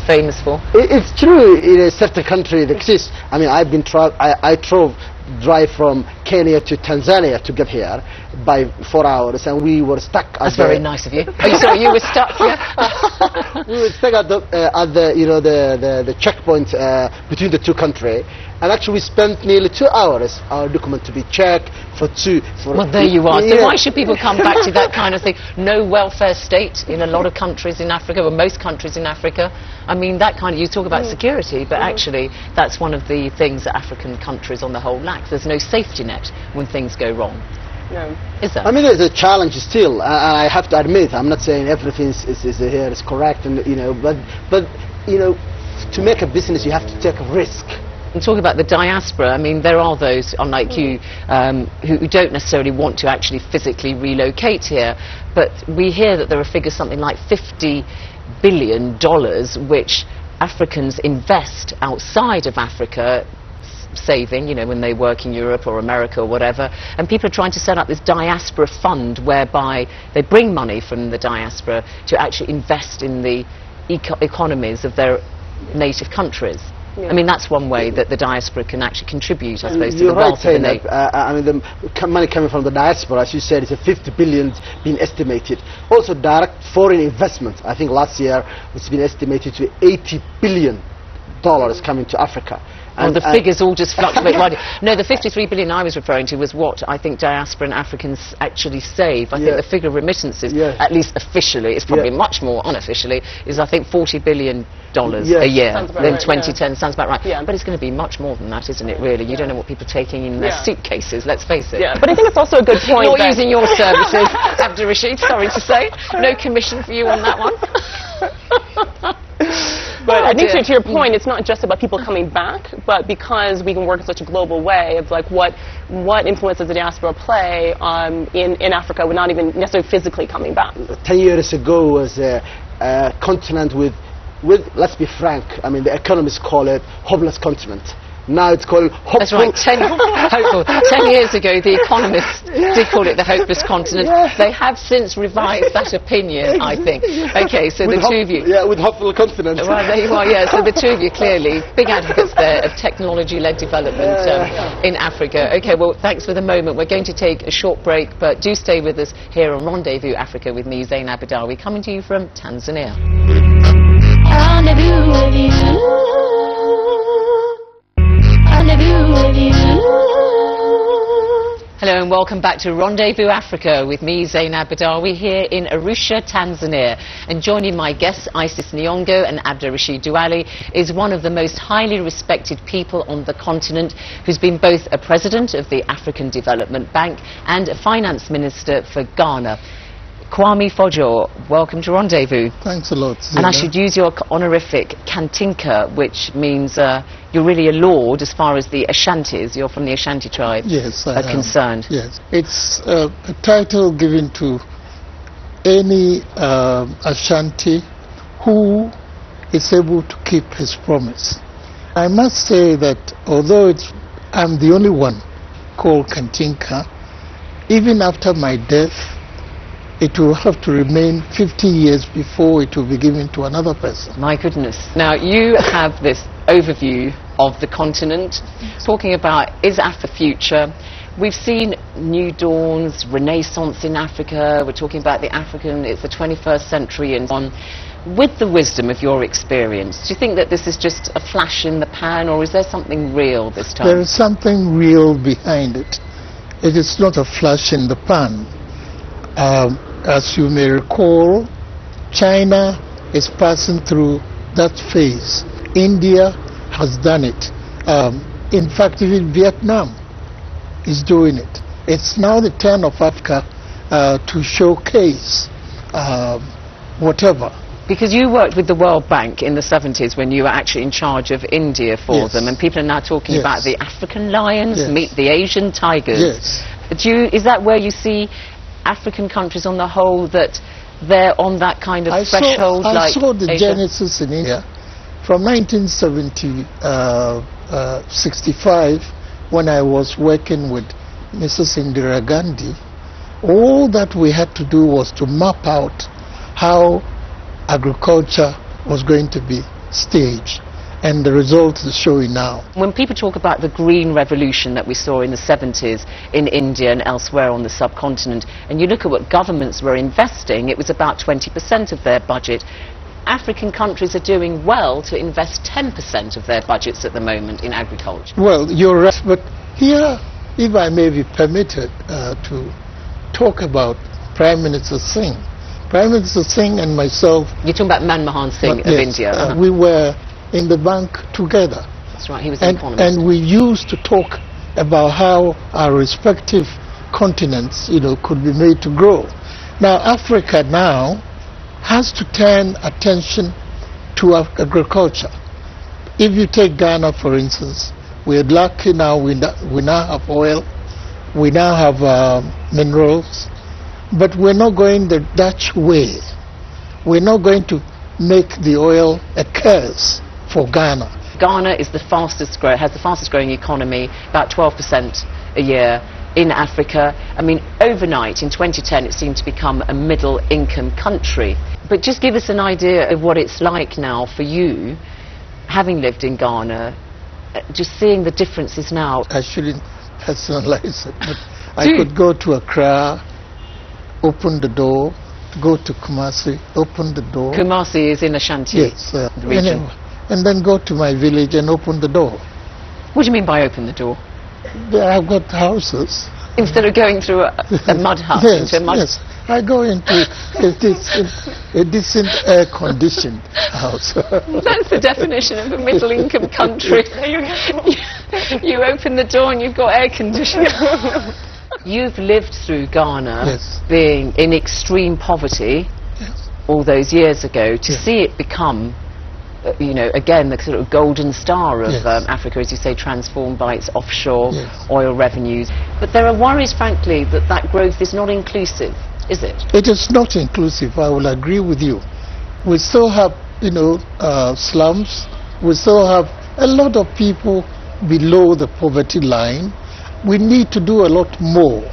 famous for. It's true, in a certain country it exists. I mean, I've been I drive from Kenya to Tanzania to get here by 4 hours, and we were stuck. That's very nice of you. Oh, you sorry, you were stuck. Yeah. We were stuck at the you know, the checkpoint between the two countries, and actually we spent nearly 2 hours our document to be checked well, there you are. So why should people come back to that kind of thing? No welfare state in a lot of countries in Africa, or most countries in Africa. I mean, that kind of, you talk about security, but actually that's one of the things that African countries on the whole lack. There's no safety net when things go wrong. No. Is there? I mean, there's a challenge still. I have to admit, I'm not saying everything is correct, and you know, but you know, to make a business you have to take a risk. And talking about the diaspora, I mean, there are those, unlike you, who don't necessarily want to actually physically relocate here, but we hear that there are figures something like $50 billion which Africans invest outside of Africa, saving, you know, when they work in Europe or America or whatever, and people are trying to set up this diaspora fund whereby they bring money from the diaspora to actually invest in the economies of their native countries. Yeah. I mean, that's one way that the diaspora can actually contribute, I suppose, to the wealth of the nation. I mean, the money coming from the diaspora, as you said, is a 50 billion being estimated. Also, direct foreign investment, I think last year it's been estimated to $80 billion coming to Africa. And the figures all just fluctuate widely. No, the 53 billion I was referring to was what I think diaspora and Africans actually save. I think the figure of remittances, at least officially, it's probably much more unofficially, is I think $40 billion a year in 2010. Sounds about right. Yeah. But it's going to be much more than that, isn't it, really? You don't know what people are taking in their suitcases, let's face it. Yeah. But I think it's also a good point. Not using your services, Abdurrashid, sorry to say. No commission for you on that one. But I think to your point, it's not just about people coming back, but because we can work in such a global way, it's like what influence does the diaspora play in Africa without not even necessarily physically coming back? 10 years ago was a continent with, let's be frank, I mean, the economists call it hopeless continent. Now it's called hopeful. That's right, 10 years ago the economists did call it the hopeless continent. They have since revised that opinion, I think. Okay, so the two of you. Yeah, with hopeful continent. Well, there you are, yeah. So the two of you clearly big advocates there of technology-led development in Africa. Okay, well, thanks for the moment. We're going to take a short break, but do stay with us here on Rendezvous Africa with me, Zain Abadawi, coming to you from Tanzania. Rendezvous with you. Hello and welcome back to Rendezvous Africa with me, Zain Abadawi, here in Arusha, Tanzania. And joining my guests, Isis Nyongo and Abdurrashid Douali, is one of the most highly respected people on the continent, who's been both a president of the African Development Bank and a finance minister for Ghana. Kwame Fojo, welcome to Rendezvous. Thanks a lot, Zina. And I should use your honorific Kantinka, which means you're really a lord as far as the Ashantis, you're from the Ashanti tribe, are concerned. Yes, it's a title given to any Ashanti who is able to keep his promise. I must say that although I'm the only one called Kantinka, even after my death, it will have to remain 50 years before it will be given to another person. My goodness. Now, you have this overview of the continent, talking about, is Africa future? We've seen new dawns, renaissance in Africa. We're talking about the African, it's the 21st century and on. With the wisdom of your experience, do you think that this is just a flash in the pan, or is there something real this time? There is something real behind it. It is not a flash in the pan. As you may recall, China is passing through that phase. India has done it. In fact, even Vietnam is doing it. It's now the turn of Africa to showcase whatever. Because you worked with the World Bank in the 70s when you were actually in charge of India for them, and people are now talking about the African lions meet the Asian tigers. Is that where you see African countries on the whole, that they're on that kind of threshold? I saw the genesis in India from 1965 when I was working with Mrs. Indira Gandhi. All that we had to do was to map out how agriculture was going to be stage, and the result is showing now. When people talk about the green revolution that we saw in the 70s in India and elsewhere on the subcontinent, and you look at what governments were investing, it was about 20% of their budget. African countries are doing well to invest 10% of their budgets at the moment in agriculture. Well, you're right, but here, if I may be permitted to talk about Prime Minister Singh. Prime Minister Singh and myself... You're talking about Manmohan Singh of India. We were in the bank together. That's right, he was an economist. And we used to talk about how our respective continents, could be made to grow. Now, Africa now has to turn attention to agriculture. If you take Ghana, for instance, we're lucky now, we now have oil, we now have minerals, but we're not going the Dutch way. We're not going to make the oil a curse for Ghana. Ghana is the fastest has the fastest growing economy, about 12% a year in Africa. I mean, overnight in 2010 it seemed to become a middle income country. But just give us an idea of what it's like now for you, having lived in Ghana, just seeing the differences now. I shouldn't personalize it, but I could go to Accra, open the door, go to Kumasi, open the door. Kumasi is in Ashanti, yes, region. And then go to my village and open the door. What do you mean by open the door? I've got houses. Instead of going through a mud hut? Yes, into a mud yes. I go into a decent air-conditioned house. That's the definition of a middle-income country. You open the door and you've got air conditioning. You've lived through Ghana, yes, being in extreme poverty, yes, all those years ago, to yes, see it become, again, the sort of golden star of yes, Africa, as you say, transformed by its offshore, yes, oil revenues. But there are worries, frankly, that that growth is not inclusive, is it? It is not inclusive, I will agree with you. We still have, slums. We still have a lot of people below the poverty line. We need to do a lot more.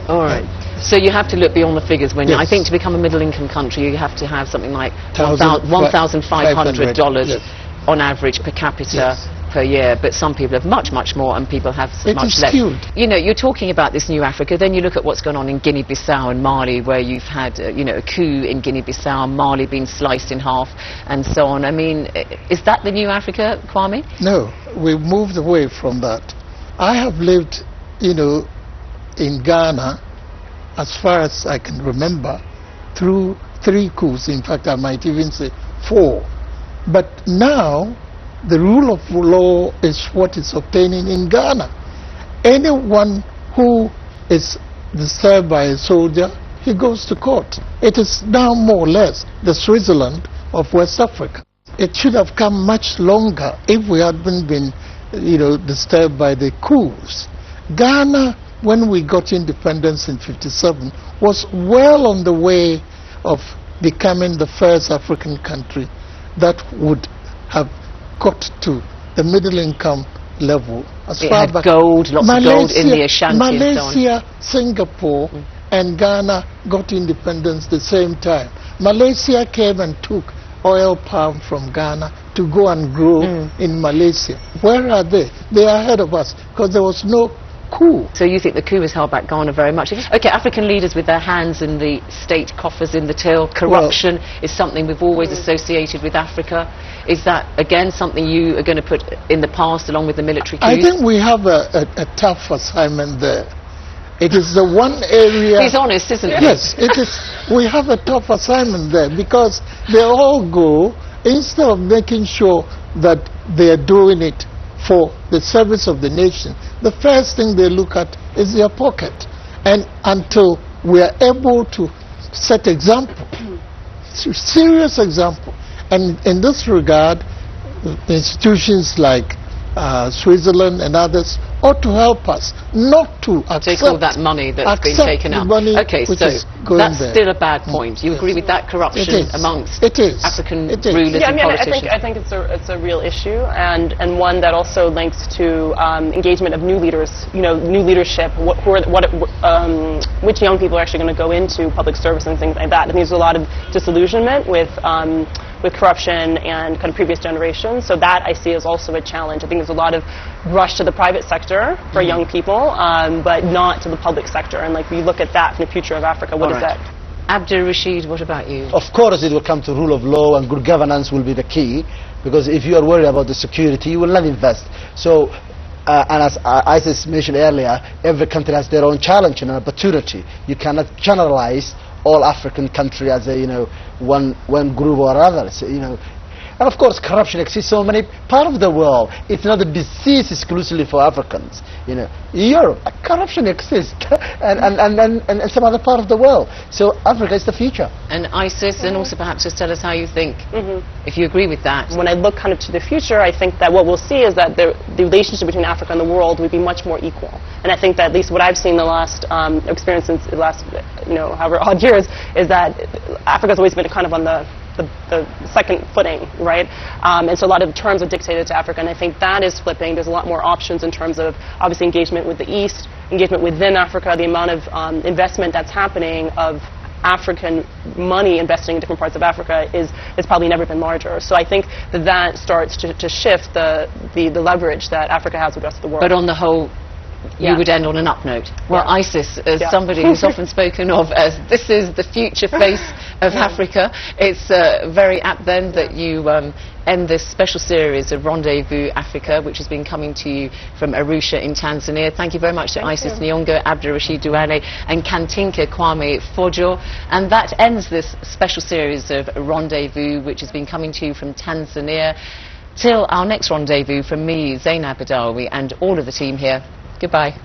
All right. So you have to look beyond the figures. When yes, I think to become a middle-income country, you have to have something like $1,500 yes, on average per capita, yes, per year. But some people have much, much more, and people have much less. Skewed. You're talking about this new Africa. Then you look at what's going on in Guinea-Bissau and Mali, where you've had, a coup in Guinea-Bissau, Mali being sliced in half, and so on. I mean, is that the new Africa, Kwame? No, we've moved away from that. I have lived, in Ghana, as far as I can remember, through 3 coups. In fact, I might even say 4. But now, the rule of law is what is obtaining in Ghana. Anyone who is disturbed by a soldier, he goes to court. It is now more or less the Switzerland of West Africa. It should have come much longer if we hadn't been disturbed by the coups. Ghana, when we got independence in '57, was well on the way of becoming the first African country that would have got to the middle income level. As it far had back gold, lots of gold in the Ashanti Malaysia, and so on. Singapore, and Ghana got independence the same time. Malaysia came and took oil palm from Ghana to go and grow in Malaysia. Where are they? They are ahead of us because there was no coup. So you think the coup has held back Ghana very much? Okay, African leaders with their hands in the state coffers in the till. Corruption is something we've always associated with Africa. Is that, again, something you are going to put in the past along with the military coups? I think we have a tough assignment there. It is the one area... He's honest, isn't he? Yes, it is. We have a tough assignment there because they all go, instead of making sure that they are doing it for the service of the nation, the first thing they look at is their pocket. And until we are able to set example, serious example, and in this regard, institutions like Switzerland and others ought to help us not to accept... Take all that money that's been taken out. Okay, so that's still a bad point. You agree with that corruption amongst African rulers and politicians? I think it's a real issue, and one that also links to engagement of new leaders, new leadership, which young people are actually going to go into public service and things like that. And there's a lot of disillusionment with with corruption and kind of previous generations. So that I see as also a challenge. I think there's a lot of rush to the private sector for young people, but not to the public sector. And like we look at that from the future of Africa, what is that? Abdul Rashid, what about you? Of course, it will come to rule of law, and good governance will be the key. Because if you are worried about the security, you will not invest. So, and as Isis mentioned earlier, every country has their own challenge and opportunity. You cannot generalize all African countries as a one group or other. So, and of course, corruption exists so many parts of the world. It's not a disease exclusively for Africans. Europe, corruption exists, and some other part of the world. So Africa is the future. And ISIS, and also perhaps just tell us how you think, if you agree with that. When I look kind of to the future, I think that what we'll see is that the relationship between Africa and the world will be much more equal. And I think that at least what I've seen the last experience since the last, however odd years, is that Africa's always been kind of on the second footing, right? And so a lot of terms are dictated to Africa, and I think that is flipping. There's a lot more options in terms of obviously engagement with the East, engagement within Africa, the amount of investment that's happening of African money investing in different parts of Africa is probably never been larger. So I think that starts to shift the leverage that Africa has with the rest of the world. But on the whole, you would end on an up note. Well, ISIS, as somebody who's often spoken of as this is the future face of Africa, it's very apt then that you end this special series of Rendezvous Africa, which has been coming to you from Arusha in Tanzania. Thank you very much to Isis Nyongo, Abdul Rashid Duane and Kantinka Kwame Fojo. And that ends this special series of Rendezvous, which has been coming to you from Tanzania. Till our next rendezvous, from me, Zainab Badawi, and all of the team here, goodbye.